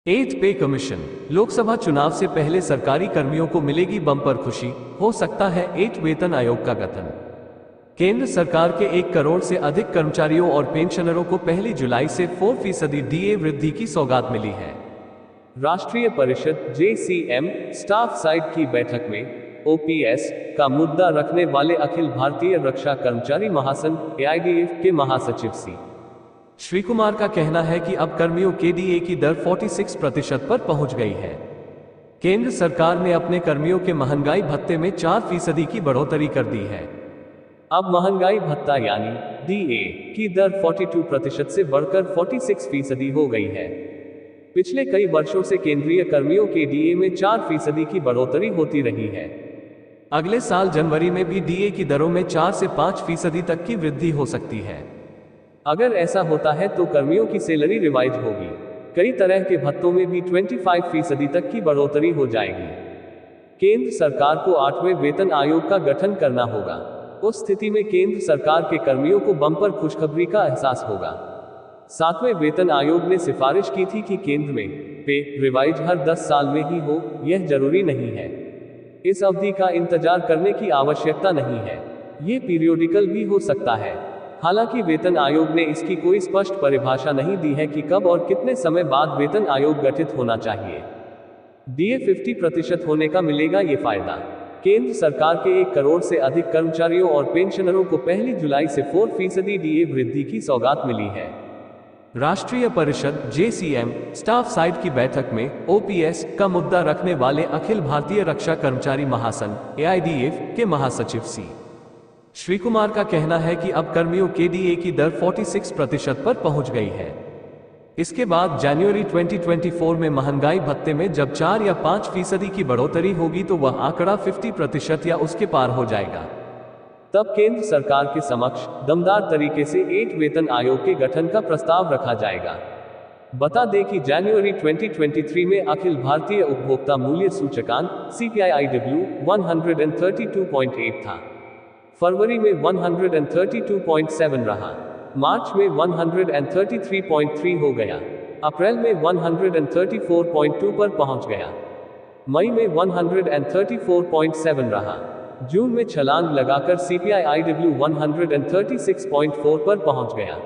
एथ पे कमीशन। लोकसभा चुनाव से पहले सरकारी कर्मियों को मिलेगी बम्पर खुशी, हो सकता है 8 वेतन आयोग का गठन। केंद्र सरकार के 1 करोड़ से अधिक कर्मचारियों और पेंशनरों को 1 जुलाई से 4% डीए वृद्धि की सौगात मिली है। राष्ट्रीय परिषद JCM स्टाफ साइट की बैठक में OPS का मुद्दा रखने वाले अखिल भारतीय रक्षा कर्मचारी महासंघ AIDF के महासचिव श्री कुमार का कहना है कि अब कर्मियों के डीए की दर 46% पर पहुंच गई है। केंद्र सरकार ने अपने कर्मियों के महंगाई भत्ते में 4% की बढ़ोतरी कर दी है। अब महंगाई भत्ता यानी डीए की दर 42% से बढ़कर 46% हो गई है। पिछले कई वर्षों से केंद्रीय कर्मियों के डीए में 4% की बढ़ोतरी होती रही है। अगले साल जनवरी में भी डीए की दरों में 4 से 5% तक की वृद्धि हो सकती है। अगर ऐसा होता है तो कर्मियों की सैलरी रिवाइज होगी। कई तरह के भत्तों में भी 25% तक की बढ़ोतरी हो जाएगी। केंद्र सरकार को 8वें वेतन आयोग का गठन करना होगा। उस स्थिति में केंद्र सरकार के कर्मियों को बम्पर खुशखबरी का एहसास होगा। 7वें वेतन आयोग ने सिफारिश की थी कि केंद्र में पे रिवाइज हर 10 साल में ही हो, यह जरूरी नहीं है। इस अवधि का इंतजार करने की आवश्यकता नहीं है, ये पीरियोडिकल भी हो सकता है। हालांकि वेतन आयोग ने इसकी कोई स्पष्ट परिभाषा नहीं दी है कि कब और कितने समय बाद वेतन आयोग गठित होना चाहिए। डीए 50% होने का मिलेगा ये फायदा। केंद्र सरकार के 1 करोड़ से अधिक कर्मचारियों और पेंशनरों को 1 जुलाई से 4% डीए वृद्धि की सौगात मिली है। राष्ट्रीय परिषद JCM स्टाफ साइट की बैठक में OPS का मुद्दा रखने वाले अखिल भारतीय रक्षा कर्मचारी महासंघ AIDF के महासचिव श्री कुमार का कहना है कि अब कर्मियों के डीए की दर 46% पर पहुंच गई है। इसके बाद जनवरी 2024 में महंगाई भत्ते में जब 4 या 5% की बढ़ोतरी होगी तो वह आंकड़ा 50% या उसके पार हो जाएगा। तब केंद्र सरकार के समक्ष दमदार तरीके से 8 वेतन आयोग के गठन का प्रस्ताव रखा जाएगा। बता दें कि जनवरी 2023 में अखिल भारतीय उपभोक्ता मूल्य सूचकांक CPI-IW 132.8 था। फरवरी में 132.7 रहा, मार्च में 133.3 हो गया, अप्रैल में 134.2 पर पहुंच गया, मई में 134.7 रहा, जून में छलांग लगाकर CPI-IW 136.4 पर पहुंच गया।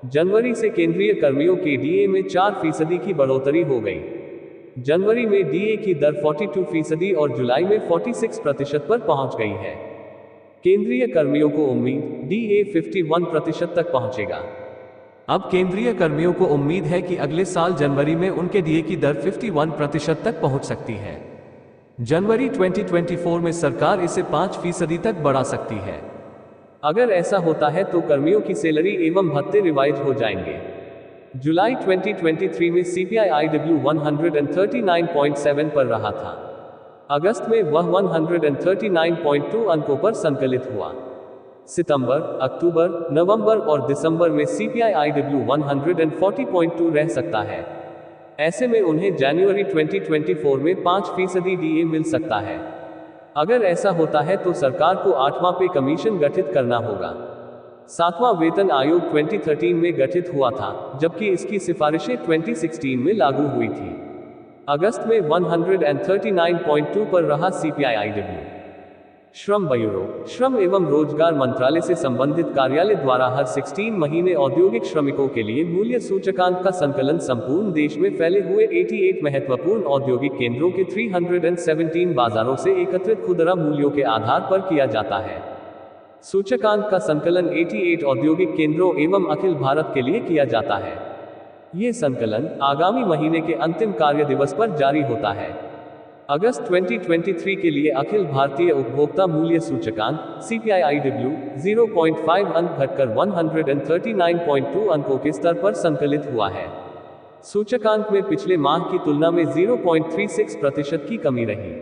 जनवरी से केंद्रीय कर्मियों के डीए में 4% की बढ़ोतरी हो गई। जनवरी में डीए की दर 42% और जुलाई में 46% पर पहुंच गई है। केंद्रीय कर्मियों को उम्मीद डीए 51% तक पहुंचेगा। अब केंद्रीय कर्मियों को उम्मीद है कि अगले साल जनवरी में उनके डीए की दर 51% तक पहुंच सकती है। जनवरी 2024 में सरकार इसे 5% तक बढ़ा सकती है। अगर ऐसा होता है तो कर्मियों की सैलरी एवं भत्ते रिवाइज हो जाएंगे। जुलाई 2023 में CPI-IW 139.7 पर रहा था। अगस्त में वह 139.2 अंकों पर संकलित हुआ। सितंबर, अक्टूबर, नवंबर और दिसंबर में CPI-IW 140.2 रह सकता है। ऐसे में उन्हें जनवरी 2024 में 5% डीए मिल सकता है। अगर ऐसा होता है तो सरकार को 8वां पे कमीशन गठित करना होगा। 7वां वेतन आयोग 2013 में गठित हुआ था, जबकि इसकी सिफारिशें 2016 में लागू हुई थी। अगस्त में 139.2 पर रहा CPI-IW। श्रम ब्यूरो, श्रम एवं रोजगार मंत्रालय से संबंधित कार्यालय द्वारा हर 16 महीने औद्योगिक श्रमिकों के लिए मूल्य सूचकांक का संकलन संपूर्ण देश में फैले हुए 88 महत्वपूर्ण औद्योगिक केंद्रों के 317 बाजारों से एकत्रित खुदरा मूल्यों के आधार पर किया जाता है। सूचकांक का संकलन 88 औद्योगिक केंद्रों एवं अखिल भारत के लिए किया जाता है। ये संकलन आगामी महीने के अंतिम कार्य दिवस पर जारी होता है। अगस्त 2023 के लिए अखिल भारतीय उपभोक्ता मूल्य सूचकांक CPI-IW 0.5 अंक घटकर 139.2 अंकों के स्तर पर संकलित हुआ है। सूचकांक में पिछले माह की तुलना में 0.36% की कमी रही।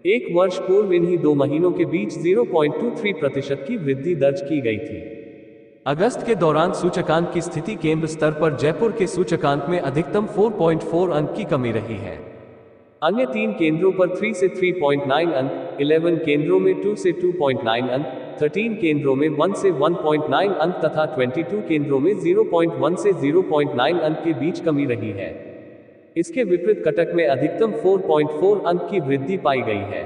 1 वर्ष पूर्व इन्हीं 2 महीनों के बीच 0.23% की वृद्धि दर्ज की गई थी। अगस्त के दौरान सूचकांक की स्थिति केंद्र स्तर पर जयपुर के सूचकांक में अधिकतम 4.4 अंक की कमी रही है। अन्य 3 केंद्रों पर 3 से 3.9 अंक, 11 केंद्रों में 2 से 2.9 अंक, 13 केंद्रों में 1 से 1.9 अंक तथा 22 केंद्रों में 0.1 से 0.9 अंक के बीच कमी रही है। इसके विपरीत कटक में अधिकतम 4.4 अंक की वृद्धि पाई गई है।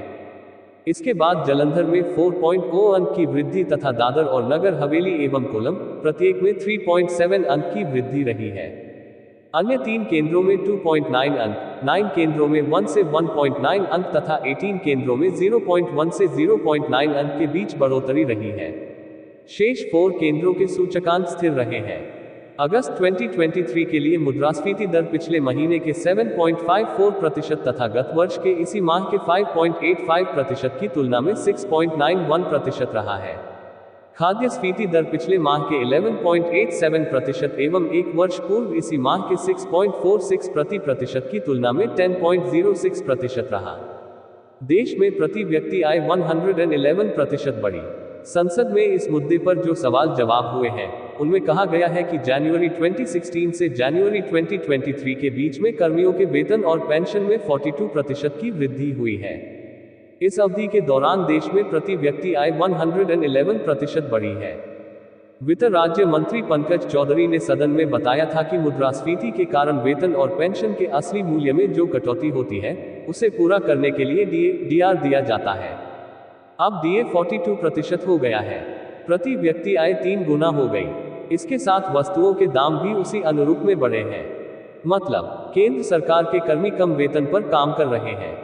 इसके बाद जालंधर में 4.0 अंक की वृद्धि तथा दादर और नगर हवेली एवं कोल्लम प्रत्येक में 3.7 अंक की वृद्धि रही है। अन्य 3 केंद्रों में 2.9 अंक, 9 केंद्रों में 1 से 1.9 अंक तथा 18 केंद्रों में 0.1 से 0.9 अंक के बीच बढ़ोतरी रही है। शेष 4 केंद्रों के सूचकांक स्थिर रहे हैं। अगस्त 2023 के लिए मुद्रास्फीति दर पिछले महीने के 7.54% तथा गत वर्ष के इसी माह के 5.85% की तुलना में 6.91% रहा है। खाद्य स्फीति दर पिछले माह के 11.87% एवं एक वर्ष पूर्व इसी माह के 6.46% की तुलना में 10.06% रहा। देश में प्रति व्यक्ति आय 111% बढ़ी। संसद में इस मुद्दे पर जो सवाल जवाब हुए हैं, उनमें कहा गया है कि जनवरी 2016 से जनवरी 2023 के बीच में कर्मियों के वेतन और पेंशन में 42% की वृद्धि हुई है। इस अवधि के दौरान देश में प्रति व्यक्ति आय 111% बढ़ी है। वित्त राज्य मंत्री पंकज चौधरी ने सदन में बताया था कि मुद्रास्फीति के कारण वेतन और पेंशन के असली मूल्य में जो कटौती होती है, उसे पूरा करने के लिए डीआर दिया जाता है। अब डीए 42% हो गया है। प्रति व्यक्ति आय 3 गुना हो गई। इसके साथ वस्तुओं के दाम भी उसी अनुरूप में बढ़े हैं। मतलब केंद्र सरकार के कर्मी कम वेतन पर काम कर रहे हैं।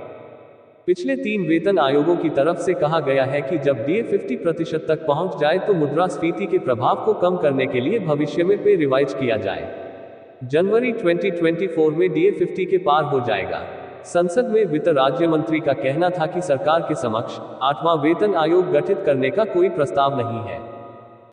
पिछले 3 वेतन आयोगों की तरफ से कहा गया है कि जब डीए 50% तक पहुंच जाए तो मुद्रास्फीति के प्रभाव को कम करने के लिए भविष्य में पे रिवाइज किया जाए। जनवरी 2024 में डीए 50 के पार हो जाएगा। संसद में वित्त राज्य मंत्री का कहना था कि सरकार के समक्ष 8वां वेतन आयोग गठित करने का कोई प्रस्ताव नहीं है।